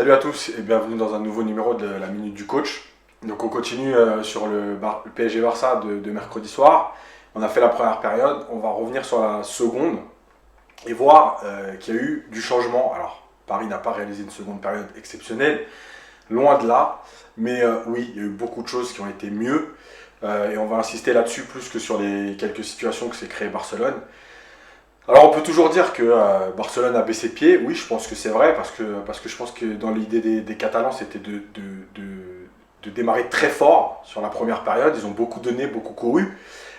Salut à tous et bienvenue dans un nouveau numéro de la Minute du Coach. Donc on continue sur le PSG Barça de mercredi soir. On a fait la première période, on va revenir sur la seconde et voir qu'il y a eu du changement. Alors Paris n'a pas réalisé une seconde période exceptionnelle, loin de là, mais oui, il y a eu beaucoup de choses qui ont été mieux et on va insister là-dessus plus que sur les quelques situations que s'est créé Barcelone. Alors on peut toujours dire que Barcelone a baissé pied, oui je pense que c'est vrai, parce que je pense que dans l'idée des Catalans c'était de démarrer très fort sur la première période, ils ont beaucoup donné, beaucoup couru,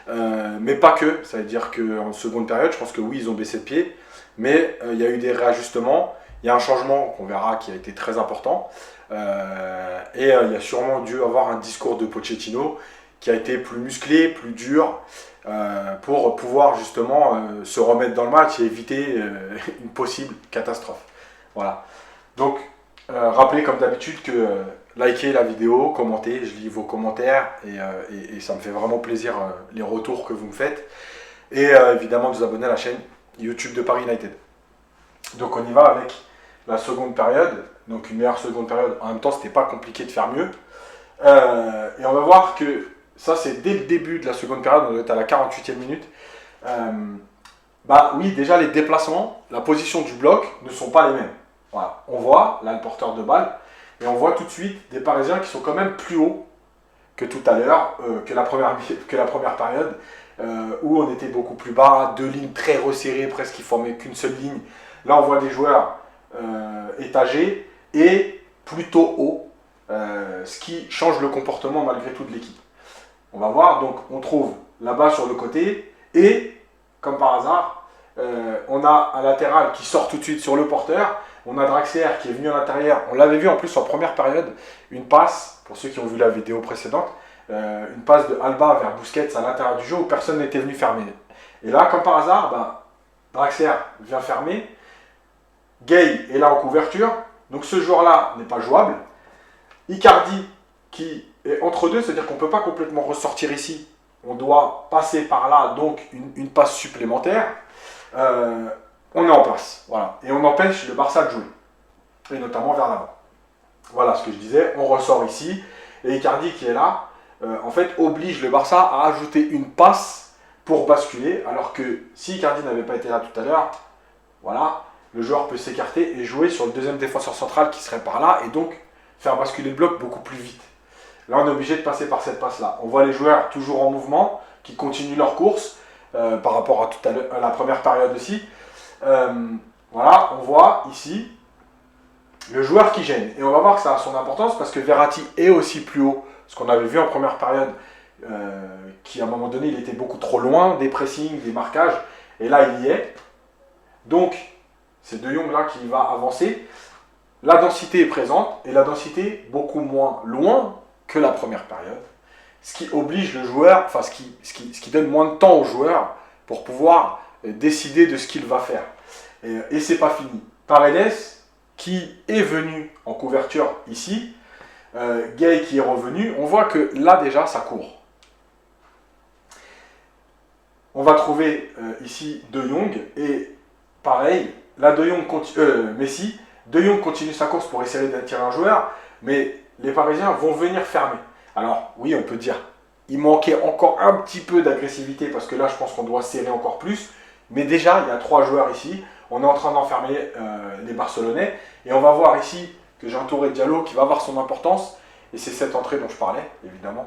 mais pas que, ça veut dire qu'en seconde période je pense que oui ils ont baissé pied, mais il y a eu des réajustements, il y a un changement qu'on verra qui a été très important, et il y a sûrement dû avoir un discours de Pochettino qui a été plus musclé, plus dur, pour pouvoir justement se remettre dans le match et éviter une possible catastrophe. Voilà. Donc, rappelez comme d'habitude que likez la vidéo, commentez, je lis vos commentaires et ça me fait vraiment plaisir les retours que vous me faites. Et évidemment de vous abonner à la chaîne YouTube de Paris United. Donc on y va avec la seconde période, donc une meilleure seconde période. En même temps, c'était pas compliqué de faire mieux. Et on va voir que ça, c'est dès le début de la seconde période, on doit être à la 48e minute. Oui, déjà les déplacements, la position du bloc ne sont pas les mêmes. Voilà. On voit, là, le porteur de balle, et on voit tout de suite des Parisiens qui sont quand même plus hauts que tout à l'heure, que la première période, où on était beaucoup plus bas, deux lignes très resserrées, presque qui formaient qu'une seule ligne. Là, on voit des joueurs étagés et plutôt hauts, ce qui change le comportement malgré tout de l'équipe. On va voir, donc on trouve là-bas sur le côté, et comme par hasard, on a un latéral qui sort tout de suite sur le porteur, on a Draxler qui est venu à l'intérieur, on l'avait vu en plus en première période, une passe, pour ceux qui ont vu la vidéo précédente, une passe de Alba vers Busquets à l'intérieur du jeu où personne n'était venu fermer. Et là, comme par hasard, Draxler vient fermer, Gay est là en couverture, donc ce joueur-là n'est pas jouable, Icardi qui est entre deux, c'est-à-dire qu'on ne peut pas complètement ressortir ici, on doit passer par là, donc une passe supplémentaire, on est en place, voilà, et on empêche le Barça de jouer, et notamment vers l'avant. Voilà ce que je disais, on ressort ici, et Icardi qui est là, en fait oblige le Barça à ajouter une passe pour basculer, alors que si Icardi n'avait pas été là tout à l'heure, voilà, le joueur peut s'écarter et jouer sur le deuxième défenseur central qui serait par là, et donc faire basculer le bloc beaucoup plus vite. Là, on est obligé de passer par cette passe-là. On voit les joueurs toujours en mouvement, qui continuent leur course, par rapport à la première période aussi. Voilà, on voit ici le joueur qui gêne. Et on va voir que ça a son importance, parce que Verratti est aussi plus haut, ce qu'on avait vu en première période, qui à un moment donné, il était beaucoup trop loin des pressings, des marquages, et là, il y est. Donc, c'est De Jong là qui va avancer. La densité est présente, et la densité beaucoup moins loin que la première période, ce qui oblige le joueur, enfin ce qui donne moins de temps au joueur pour pouvoir décider de ce qu'il va faire. Et c'est pas fini. Paredes, qui est venu en couverture ici, Gay qui est revenu, on voit que là déjà ça court. On va trouver ici De Jong, et pareil, là Messi, De Jong continue sa course pour essayer d'attirer un joueur, mais les Parisiens vont venir fermer. Alors oui, on peut dire, il manquait encore un petit peu d'agressivité, parce que là je pense qu'on doit serrer encore plus, mais déjà il y a trois joueurs ici, on est en train d'enfermer les Barcelonais, et on va voir ici que j'ai entouré Diallo qui va avoir son importance, et c'est cette entrée dont je parlais, évidemment,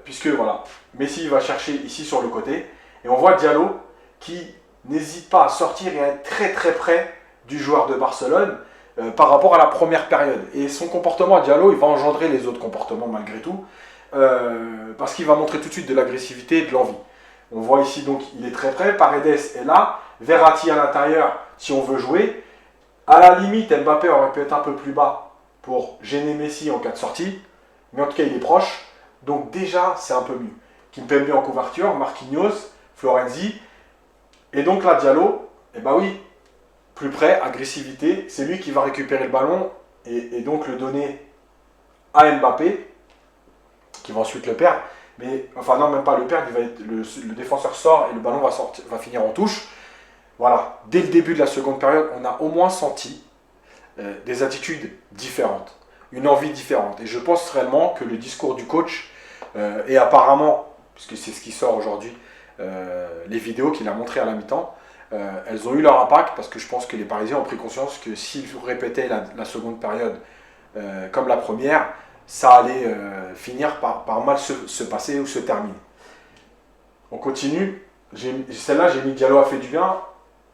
puisque voilà, Messi va chercher ici sur le côté, et on voit Diallo qui n'hésite pas à sortir et à être très très près du joueur de Barcelone, par rapport à la première période. Et son comportement à Diallo, il va engendrer les autres comportements malgré tout, parce qu'il va montrer tout de suite de l'agressivité et de l'envie. On voit ici donc, il est très près, Paredes est là, Verratti à l'intérieur si on veut jouer. À la limite, Mbappé aurait pu être un peu plus bas pour gêner Messi en cas de sortie, mais en tout cas il est proche, donc déjà c'est un peu mieux. Kimpembe en couverture, Marquinhos, Florenzi, et donc là Diallo, oui, plus près, agressivité, c'est lui qui va récupérer le ballon et donc le donner à Mbappé, qui va ensuite le perdre. Mais, enfin non, même pas le perdre, le défenseur sort et le ballon va finir en touche. Voilà, dès le début de la seconde période, on a au moins senti des attitudes différentes, une envie différente. Et je pense réellement que le discours du coach, et apparemment, puisque c'est ce qui sort aujourd'hui, les vidéos qu'il a montrées à la mi-temps, elles ont eu leur impact parce que je pense que les Parisiens ont pris conscience que s'ils répétaient la seconde période comme la première, ça allait finir par mal se passer ou se terminer. On continue. Celle-là, j'ai mis Diallo a fait du bien.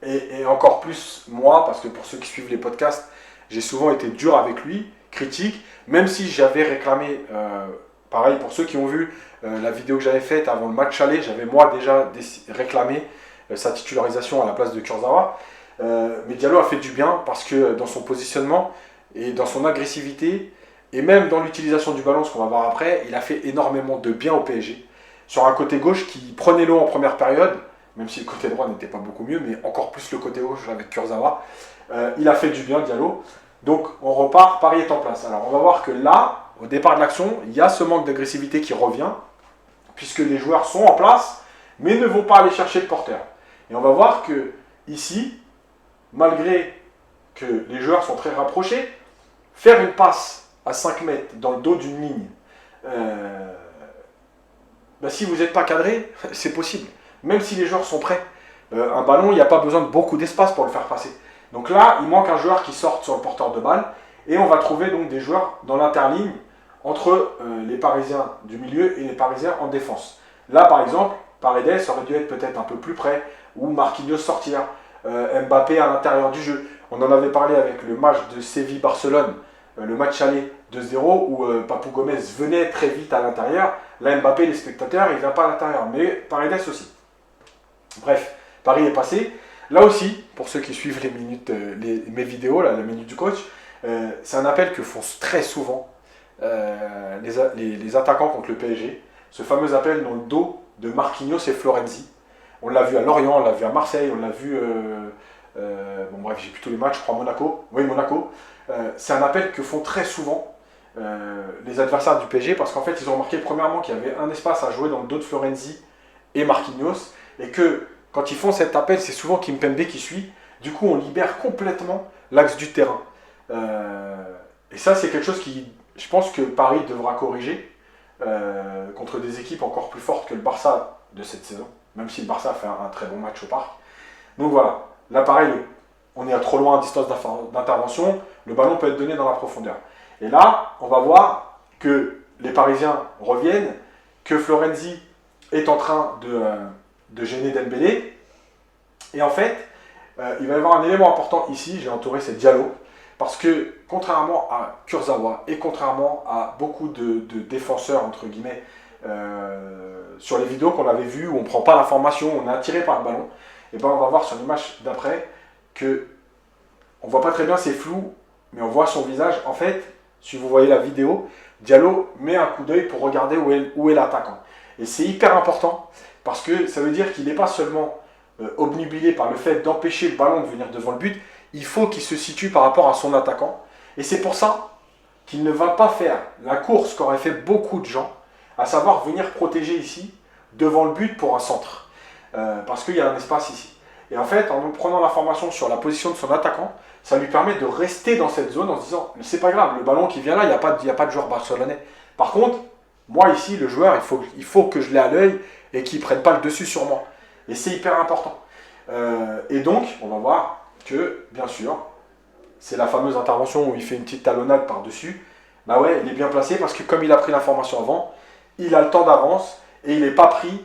Et encore plus moi, parce que pour ceux qui suivent les podcasts, j'ai souvent été dur avec lui, critique, même si j'avais réclamé, pareil pour ceux qui ont vu la vidéo que j'avais faite avant le match aller, j'avais moi déjà réclamé sa titularisation à la place de Kurzawa. Mais Diallo a fait du bien parce que dans son positionnement et dans son agressivité, et même dans l'utilisation du ballon, ce qu'on va voir après, il a fait énormément de bien au PSG. Sur un côté gauche qui prenait l'eau en première période, même si le côté droit n'était pas beaucoup mieux, mais encore plus le côté gauche avec Kurzawa. Il a fait du bien, Diallo. Donc on repart, Paris est en place. Alors on va voir que là, au départ de l'action, il y a ce manque d'agressivité qui revient, puisque les joueurs sont en place, mais ne vont pas aller chercher le porteur. Et on va voir que ici, malgré que les joueurs sont très rapprochés, faire une passe à 5 mètres dans le dos d'une ligne, si vous n'êtes pas cadré, c'est possible. Même si les joueurs sont prêts. Un ballon, il n'y a pas besoin de beaucoup d'espace pour le faire passer. Donc là, il manque un joueur qui sorte sur le porteur de balle. Et on va trouver donc des joueurs dans l'interligne entre les Parisiens du milieu et les Parisiens en défense. Là, par exemple, Paredes aurait dû être peut-être un peu plus près, ou Marquinhos sortir, Mbappé à l'intérieur du jeu. On en avait parlé avec le match de Séville-Barcelone, le match aller 2-0, où Papou Gomez venait très vite à l'intérieur. Là, Mbappé, les spectateurs, il ne vient pas à l'intérieur, mais Paredes aussi. Bref, Paris est passé. Là aussi, pour ceux qui suivent les minutes, mes vidéos, là, la minute du coach, c'est un appel que font très souvent les attaquants contre le PSG. Ce fameux appel dans le dos de Marquinhos et Florenzi. On l'a vu à Lorient, on l'a vu à Marseille, on l'a vu... bon bref, j'ai plus tous les matchs, je crois Monaco. Oui, Monaco. C'est un appel que font très souvent les adversaires du PSG parce qu'en fait, ils ont remarqué premièrement qu'il y avait un espace à jouer dans le dos de Florenzi et Marquinhos et que quand ils font cet appel, c'est souvent Kimpembe qui suit. Du coup, on libère complètement l'axe du terrain. Et ça, c'est quelque chose qui, je pense que Paris devra corriger contre des équipes encore plus fortes que le Barça de cette saison, même si le Barça a fait un très bon match au parc. Donc voilà, là pareil, on est à trop loin à distance d'intervention, le ballon peut être donné dans la profondeur. Et là, on va voir que les Parisiens reviennent, que Florenzi est en train de gêner Dembélé. Et en fait, il va y avoir un élément important ici, j'ai entouré, c'est Diallo. Parce que contrairement à Kurzawa et contrairement à beaucoup de défenseurs, entre guillemets, sur les vidéos qu'on avait vues, où on ne prend pas l'information, on est attiré par le ballon, et ben on va voir sur l'image d'après que on ne voit pas très bien, c'est flou, mais on voit son visage. En fait, si vous voyez la vidéo, Diallo met un coup d'œil pour regarder où est l'attaquant. Et c'est hyper important, parce que ça veut dire qu'il n'est pas seulement obnubilé par le fait d'empêcher le ballon de venir devant le but, il faut qu'il se situe par rapport à son attaquant. Et c'est pour ça qu'il ne va pas faire la course qu'auraient fait beaucoup de gens, à savoir venir protéger ici, devant le but pour un centre. Parce qu'il y a un espace ici. Et en fait, en prenant l'information sur la position de son attaquant, ça lui permet de rester dans cette zone en se disant, c'est pas grave, le ballon qui vient là, il n'y a pas de joueur barcelonais. Par contre, moi ici, le joueur, il faut que je l'ai à l'œil et qu'il ne prenne pas le dessus sur moi. Et c'est hyper important. Et donc, on va voir que, bien sûr, c'est la fameuse intervention où il fait une petite talonnade par-dessus. Bah ouais, il est bien placé parce que comme il a pris l'information avant, il a le temps d'avance et il n'est pas pris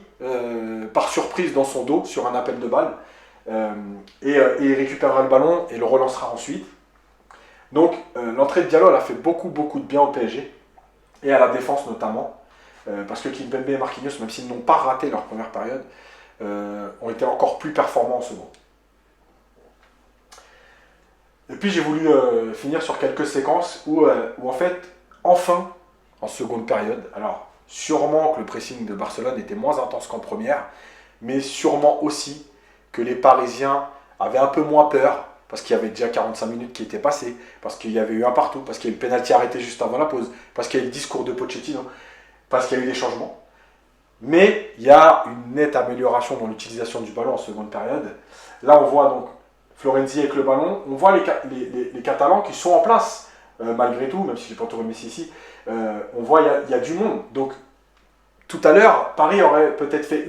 par surprise dans son dos sur un appel de balle. Et il récupérera le ballon et le relancera ensuite. Donc, l'entrée de Diallo, elle a fait beaucoup de bien au PSG et à la défense notamment. Parce que Kimpembe et Marquinhos, même s'ils n'ont pas raté leur première période, ont été encore plus performants en second. Et puis j'ai voulu finir sur quelques séquences où en fait, enfin, en seconde période, alors sûrement que le pressing de Barcelone était moins intense qu'en première, mais sûrement aussi que les Parisiens avaient un peu moins peur, parce qu'il y avait déjà 45 minutes qui étaient passées, parce qu'il y avait eu un partout, parce qu'il y a eu le pénalty arrêté juste avant la pause, parce qu'il y a eu le discours de Pochettino, parce qu'il y a eu des changements. Mais il y a une nette amélioration dans l'utilisation du ballon en seconde période. Là, on voit donc Florenzi avec le ballon. On voit les Catalans qui sont en place, malgré tout, même si je n'ai pas tout remis ici. On voit il y a du monde. Donc, tout à l'heure, Paris aurait peut-être fait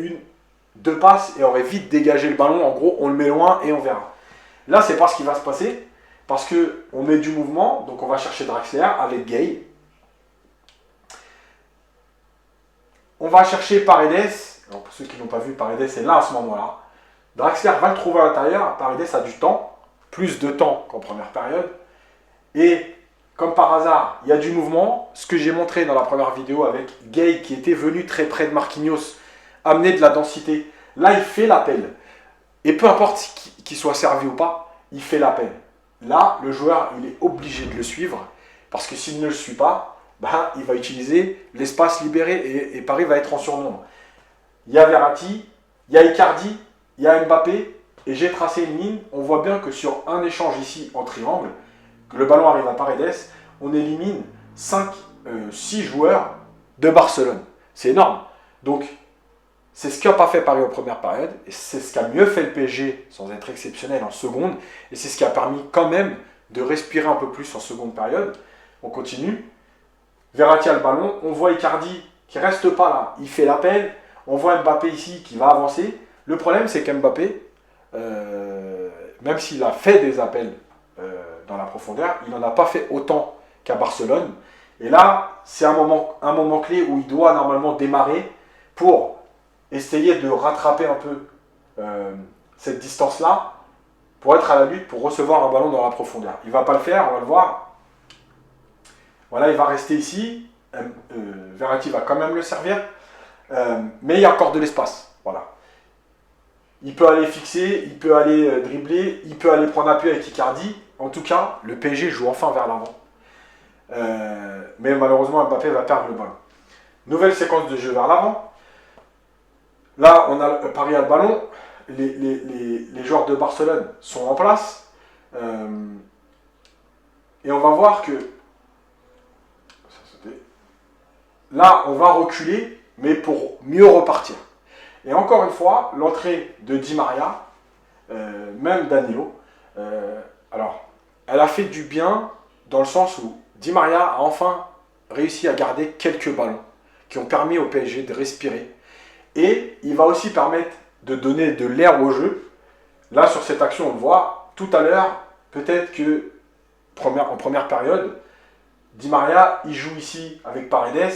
2 passes et aurait vite dégagé le ballon. En gros, on le met loin et on verra. Là, c'est pas ce qui va se passer. Parce qu'on met du mouvement. Donc, on va chercher Draxler avec Gay. On va chercher Paredes. Alors, pour ceux qui n'ont pas vu, Paredes est là à ce moment-là. Draxler va le trouver à l'intérieur. Paredes a du temps. Plus de temps qu'en première période. Et comme par hasard, il y a du mouvement. Ce que j'ai montré dans la première vidéo avec Gay qui était venu très près de Marquinhos, amener de la densité. Là, il fait l'appel. Et peu importe qu'il soit servi ou pas, il fait l'appel. Là, le joueur, il est obligé de le suivre. Parce que s'il ne le suit pas, ben, il va utiliser l'espace libéré et Paris va être en surnombre. Il y a Verratti, il y a Icardi, il y a Mbappé. Et j'ai tracé une ligne. On voit bien que sur un échange ici en triangle, que le ballon arrive à Paredes, on élimine 6 joueurs de Barcelone. C'est énorme. Donc, c'est ce qu'a pas fait Paris en première période, et c'est ce qu'a mieux fait le PSG, sans être exceptionnel, en seconde, et c'est ce qui a permis quand même de respirer un peu plus en seconde période. On continue. Verratti a le ballon, on voit Icardi qui reste pas là, il fait l'appel, on voit Mbappé ici qui va avancer. Le problème, c'est qu'Mbappé, même s'il a fait des appels dans la profondeur, il n'en a pas fait autant qu'à Barcelone. Et là, c'est un moment clé où il doit normalement démarrer pour essayer de rattraper un peu cette distance-là, pour être à la lutte, pour recevoir un ballon dans la profondeur. Il ne va pas le faire, on va le voir. Voilà, il va rester ici. Verratti va quand même le servir. Mais il y a encore de l'espace. Voilà. Il peut aller fixer, il peut aller dribbler, il peut aller prendre appui avec Icardi. En tout cas, le PSG joue enfin vers l'avant. Mais malheureusement, Mbappé va perdre le ballon. Nouvelle séquence de jeu vers l'avant. Là, on a Paris a le ballon. Les joueurs de Barcelone sont en place. Et on va voir que là, on va reculer, mais pour mieux repartir. Et encore une fois, l'entrée de Di Maria, même Danilo, alors, elle a fait du bien dans le sens où Di Maria a enfin réussi à garder quelques ballons qui ont permis au PSG de respirer. Et il va aussi permettre de donner de l'air au jeu. Là, sur cette action, on le voit. Tout à l'heure, peut-être que en première période, Di Maria, il joue ici avec Paredes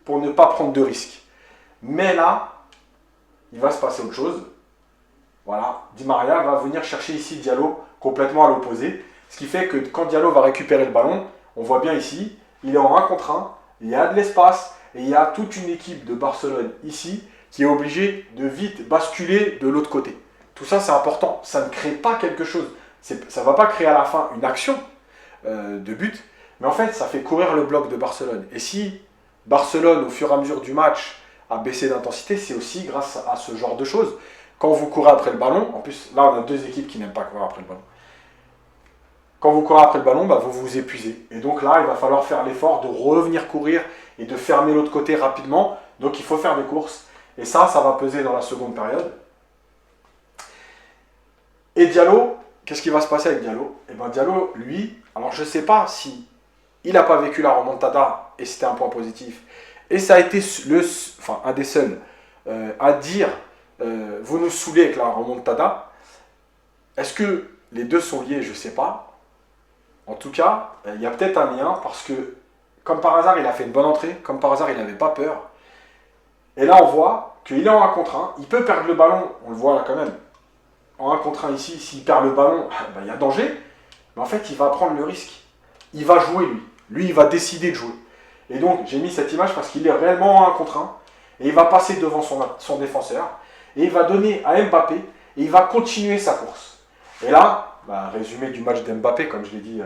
pour ne pas prendre de risques. Mais là, il va se passer autre chose. Voilà, Di Maria va venir chercher ici Diallo complètement à l'opposé. Ce qui fait que quand Diallo va récupérer le ballon, on voit bien ici, il est en 1 contre 1, il y a de l'espace et il y a toute une équipe de Barcelone ici qui est obligée de vite basculer de l'autre côté. Tout ça, c'est important. Ça ne crée pas quelque chose. Ça ne va pas créer à la fin une action de but, mais en fait, ça fait courir le bloc de Barcelone. Et si Barcelone, au fur et à mesure du match, a baissé d'intensité, c'est aussi grâce à ce genre de choses. Quand vous courez après le ballon, en plus, là, on a 2 équipes qui n'aiment pas courir après le ballon. Quand vous courez après le ballon, bah, vous vous épuisez. Et donc là, il va falloir faire l'effort de revenir courir et de fermer l'autre côté rapidement. Donc il faut faire des courses. Et ça va peser dans la seconde période. Et Diallo, qu'est-ce qui va se passer avec Diallo? Et bien Diallo, lui, alors je ne sais pas si il n'a pas vécu la remontada et c'était un point positif. Et ça a été un des seuls à dire vous nous saoulez avec la remontada. Est-ce que les deux sont liés? Je ne sais pas. En tout cas, il y a peut-être un lien parce que, comme par hasard, il a fait une bonne entrée. Comme par hasard, il n'avait pas peur. Et là, on voit qu'il est en 1 contre 1. Il peut perdre le ballon. On le voit là quand même. En 1 contre 1 ici, s'il perd le ballon, ben, il y a danger. Mais en fait, il va prendre le risque. Il va jouer, lui. Lui, il va décider de jouer. Et donc, j'ai mis cette image parce qu'il est réellement en 1 contre 1. Et il va passer devant son défenseur. Et il va donner à Mbappé. Et il va continuer sa course. Et là, résumé du match d'Mbappé, comme je l'ai dit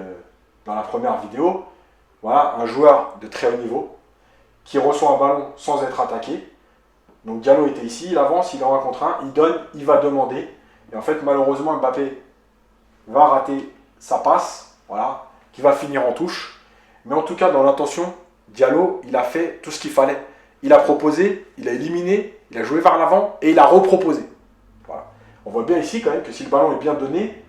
dans la première vidéo. Voilà, un joueur de très haut niveau qui reçoit un ballon sans être attaqué. Donc Diallo était ici, il avance, il est en 1 contre 1, il donne, il va demander. Et en fait, malheureusement, Mbappé va rater sa passe, voilà, qui va finir en touche. Mais en tout cas, dans l'intention, Diallo, il a fait tout ce qu'il fallait. Il a proposé, il a éliminé, il a joué vers l'avant et il a reproposé. Voilà. On voit bien ici quand même que si le ballon est bien donné,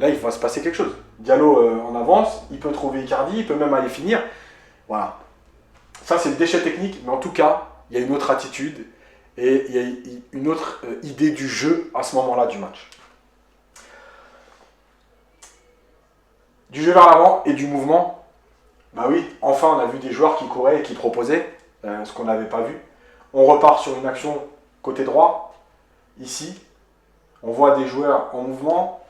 là, il va se passer quelque chose. Diallo en avance, il peut trouver Icardi, il peut même aller finir. Voilà. Ça, c'est le déchet technique, mais en tout cas, il y a une autre attitude et il y a une autre idée du jeu à ce moment-là du match. Du jeu vers l'avant et du mouvement. Bah oui, enfin, on a vu des joueurs qui couraient et qui proposaient, ce qu'on n'avait pas vu. On repart sur une action côté droit. Ici, on voit des joueurs en mouvement.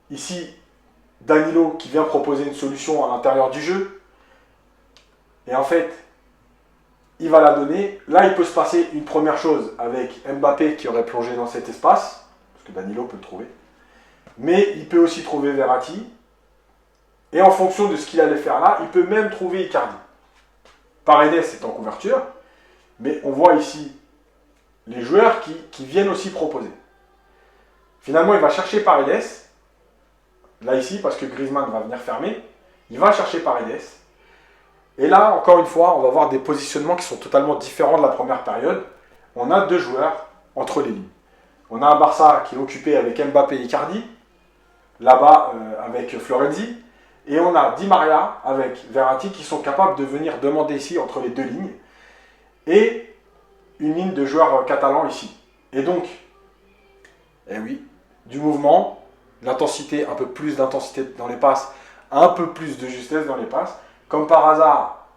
Ici, Danilo qui vient proposer une solution à l'intérieur du jeu. Et en fait, il va la donner. Là, il peut se passer une première chose avec Mbappé qui aurait plongé dans cet espace, parce que Danilo peut le trouver. Mais il peut aussi trouver Verratti. Et en fonction de ce qu'il allait faire là, il peut même trouver Icardi. Paredes est en couverture, mais on voit ici les joueurs qui viennent aussi proposer. Finalement, il va chercher Paredes. Là, ici, parce que Griezmann va venir fermer. Il va chercher Paredes. Et là, encore une fois, on va voir des positionnements qui sont totalement différents de la première période. On a deux joueurs entre les lignes. On a un Barça qui est occupé avec Mbappé et Icardi. Là-bas, avec Florenzi. Et on a Di Maria avec Verratti qui sont capables de venir demander ici entre les deux lignes. Et une ligne de joueurs catalans ici. Et donc, eh oui, du mouvement, l'intensité, un peu plus d'intensité dans les passes, un peu plus de justesse dans les passes. Comme par hasard,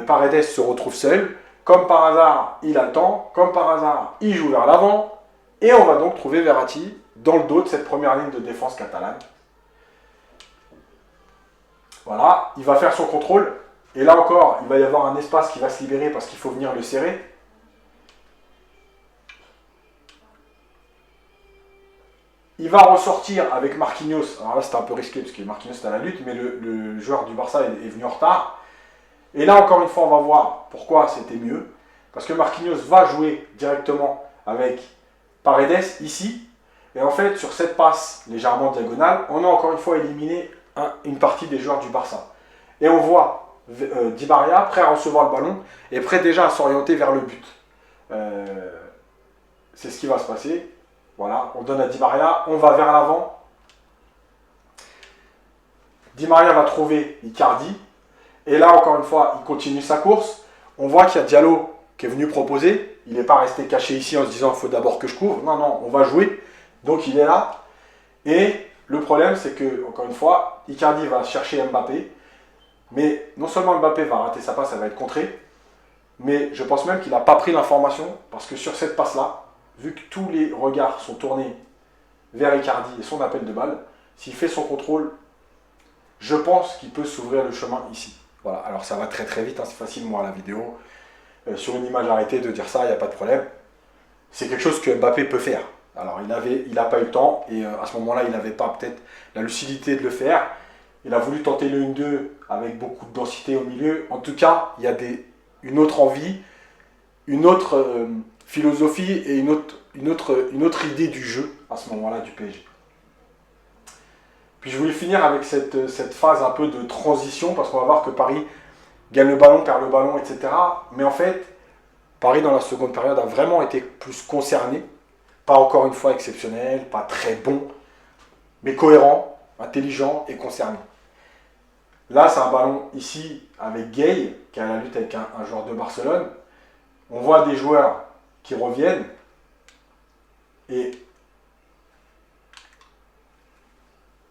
Paredes se retrouve seul. Comme par hasard, il attend. Comme par hasard, il joue vers l'avant. Et on va donc trouver Verratti dans le dos de cette première ligne de défense catalane. Voilà, il va faire son contrôle. Et là encore, il va y avoir un espace qui va se libérer parce qu'il faut venir le serrer. Il va ressortir avec Marquinhos. Alors là, c'était un peu risqué parce que Marquinhos était à la lutte, mais le joueur du Barça est venu en retard. Et là, encore une fois, on va voir pourquoi c'était mieux. Parce que Marquinhos va jouer directement avec Paredes ici. Et en fait, sur cette passe légèrement diagonale, on a encore une fois éliminé une partie des joueurs du Barça. Et on voit Di Maria prêt à recevoir le ballon et prêt déjà à s'orienter vers le but. C'est ce qui va se passer. Voilà, on donne à Di Maria, on va vers l'avant. Di Maria va trouver Icardi. Et là, encore une fois, il continue sa course. On voit qu'il y a Diallo qui est venu proposer. Il n'est pas resté caché ici en se disant il faut d'abord que je couvre. Non, non, on va jouer. Donc il est là. Et le problème, c'est que, encore une fois, Icardi va chercher Mbappé. Mais non seulement Mbappé va rater sa passe, elle va être contrée. Mais je pense même qu'il n'a pas pris l'information. Parce que sur cette passe-là, vu que tous les regards sont tournés vers Icardi et son appel de balle, s'il fait son contrôle, je pense qu'il peut s'ouvrir le chemin ici. Voilà, alors ça va très très vite, hein, c'est facile moi à la vidéo. Sur une image arrêtée de dire ça, il n'y a pas de problème. C'est quelque chose que Mbappé peut faire. Alors il n'a pas eu le temps et à ce moment-là, il n'avait pas peut-être la lucidité de le faire. Il a voulu tenter le 1-2 avec beaucoup de densité au milieu. En tout cas, il y a une autre envie, une autre philosophie et une autre idée du jeu à ce moment-là du PSG. Puis je voulais finir avec cette phase un peu de transition parce qu'on va voir que Paris gagne le ballon, perd le ballon, etc. Mais en fait, Paris dans la seconde période a vraiment été plus concerné. Pas encore une fois exceptionnel, pas très bon, mais cohérent, intelligent et concerné. Là, c'est un ballon ici avec Gay, qui est à la lutte avec un joueur de Barcelone. On voit des joueurs qui reviennent et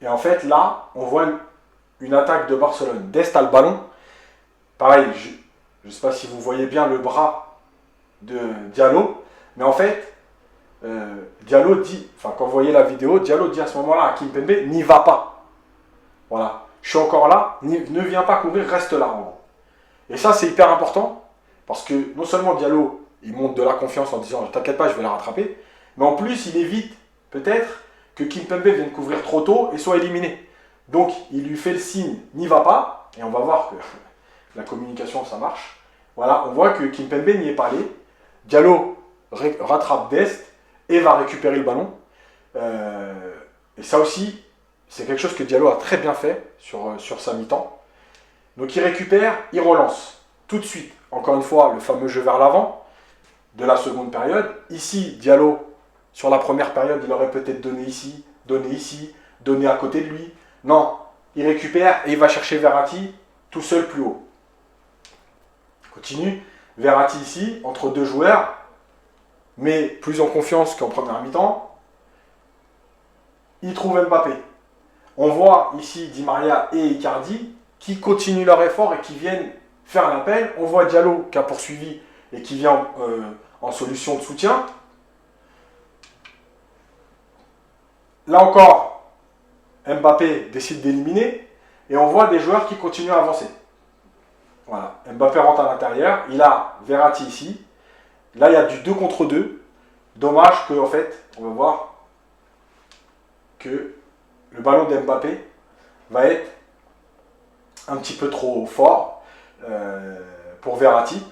en fait là on voit une attaque de Barcelone. Dest a le ballon, pareil, je ne sais pas si vous voyez bien le bras de Diallo, mais en fait Diallo dit, enfin quand vous voyez la vidéo, Diallo dit à ce moment là à Kimpembe, n'y va pas, voilà, je suis encore là, ne viens pas courir, reste là en gros. Et ça c'est hyper important parce que non seulement Diallo il montre de la confiance en disant t'inquiète pas je vais la rattraper, mais en plus il évite peut-être que Kimpembe vienne couvrir trop tôt et soit éliminé. Donc il lui fait le signe n'y va pas, et on va voir que la communication ça marche. Voilà, on voit que Kimpembe n'y est pas allé. Diallo rattrape Dest et va récupérer le ballon. Et ça aussi, c'est quelque chose que Diallo a très bien fait sur sa mi-temps. Donc il récupère, il relance tout de suite. Encore une fois, le fameux jeu vers l'avant de la seconde période. Ici, Diallo Sur la première période, il aurait peut-être donné ici, donné à côté de lui. Non, il récupère et il va chercher Verratti tout seul plus haut. Continue. Verratti ici, entre deux joueurs, mais plus en confiance qu'en première mi-temps. Il trouve Mbappé. On voit ici Di Maria et Icardi qui continuent leur effort et qui viennent faire l'appel. On voit Diallo qui a poursuivi et qui vient en solution de soutien. Là encore, Mbappé décide d'éliminer et on voit des joueurs qui continuent à avancer. Voilà, Mbappé rentre à l'intérieur, il a Verratti ici. Là, il y a du 2 contre 2. Dommage que, en fait, on va voir que le ballon d'Mbappé va être un petit peu trop fort pour Verratti.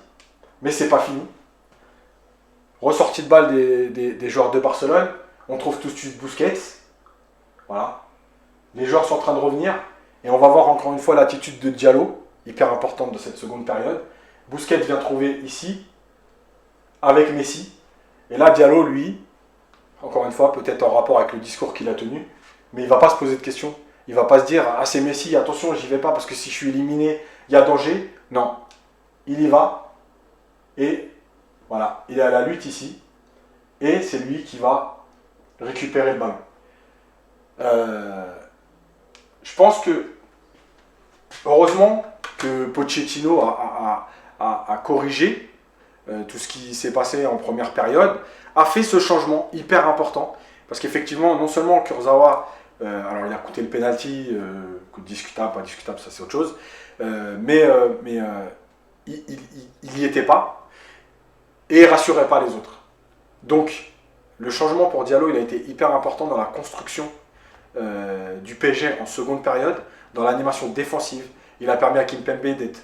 Mais c'est pas fini. Ressortie de balle des joueurs de Barcelone. On trouve tout de suite Busquets. Voilà. Les joueurs sont en train de revenir. Et on va voir encore une fois l'attitude de Diallo, hyper importante de cette seconde période. Busquets vient trouver ici, avec Messi. Et là, Diallo, lui, encore une fois, peut-être en rapport avec le discours qu'il a tenu, mais il ne va pas se poser de questions. Il ne va pas se dire, ah c'est Messi, attention, j'y vais pas parce que si je suis éliminé, il y a danger. Non. Il y va. Et voilà, il est à la lutte ici. Et c'est lui qui va récupérer le ballon. Je pense que, heureusement, que Pochettino a corrigé tout ce qui s'est passé en première période, a fait ce changement hyper important. Parce qu'effectivement, non seulement Kurzawa, alors il a coûté le penalty, discutable, pas discutable, ça c'est autre chose, mais il n'y était pas et il rassurait pas les autres. Donc, le changement pour Diallo, il a été hyper important dans la construction du PSG en seconde période, dans l'animation défensive. Il a permis à Kimpembe d'être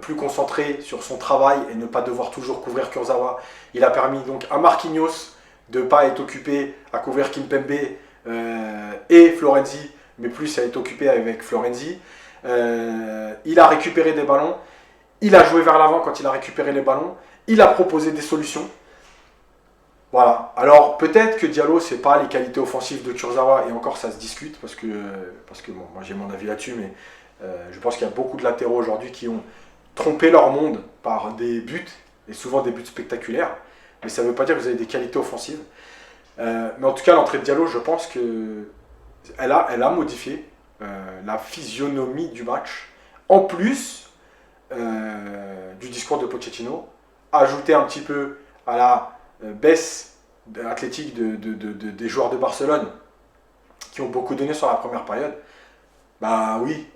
plus concentré sur son travail et ne pas devoir toujours couvrir Kurzawa. Il a permis donc à Marquinhos de ne pas être occupé à couvrir Kimpembe et Florenzi, mais plus à être occupé avec Florenzi. Il a récupéré des ballons, il a joué vers l'avant quand il a récupéré les ballons, il a proposé des solutions. Voilà. Alors peut-être que Diallo, c'est pas les qualités offensives de Kurzawa, et encore ça se discute, parce que bon, moi j'ai mon avis là-dessus, mais je pense qu'il y a beaucoup de latéraux aujourd'hui qui ont trompé leur monde par des buts, et souvent des buts spectaculaires, mais ça ne veut pas dire que vous avez des qualités offensives. Mais en tout cas, l'entrée de Diallo, je pense qu'elle a modifié la physionomie du match, en plus du discours de Pochettino, ajouté un petit peu à la baisse athlétique des joueurs de Barcelone qui ont beaucoup donné sur la première période. Bah oui,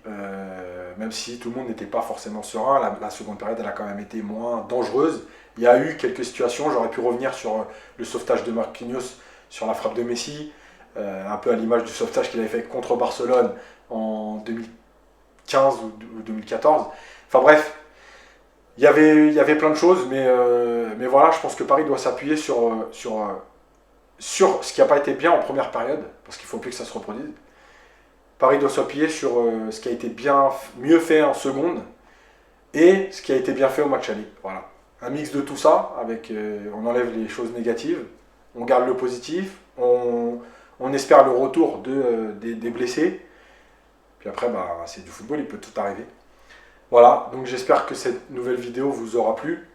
même si tout le monde n'était pas forcément serein, la seconde période elle a quand même été moins dangereuse. Il y a eu quelques situations, j'aurais pu revenir sur le sauvetage de Marquinhos, sur la frappe de Messi, un peu à l'image du sauvetage qu'il avait fait contre Barcelone en 2015 ou 2014. Enfin bref, il y avait plein de choses, mais voilà, je pense que Paris doit s'appuyer sur ce qui n'a pas été bien en première période, parce qu'il ne faut plus que ça se reproduise. Paris doit s'appuyer sur ce qui a été mieux fait en seconde et ce qui a été bien fait au match aller. Voilà. Un mix de tout ça, avec on enlève les choses négatives, on garde le positif, on espère le retour des blessés. Puis après, bah, c'est du football, il peut tout arriver. Voilà, donc j'espère que cette nouvelle vidéo vous aura plu.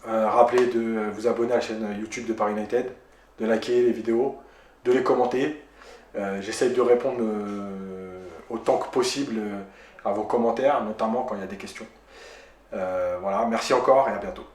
Rappelez de vous abonner à la chaîne YouTube de Paris United, de liker les vidéos, de les commenter. J'essaye de répondre autant que possible à vos commentaires, notamment quand il y a des questions. Voilà, merci encore et à bientôt.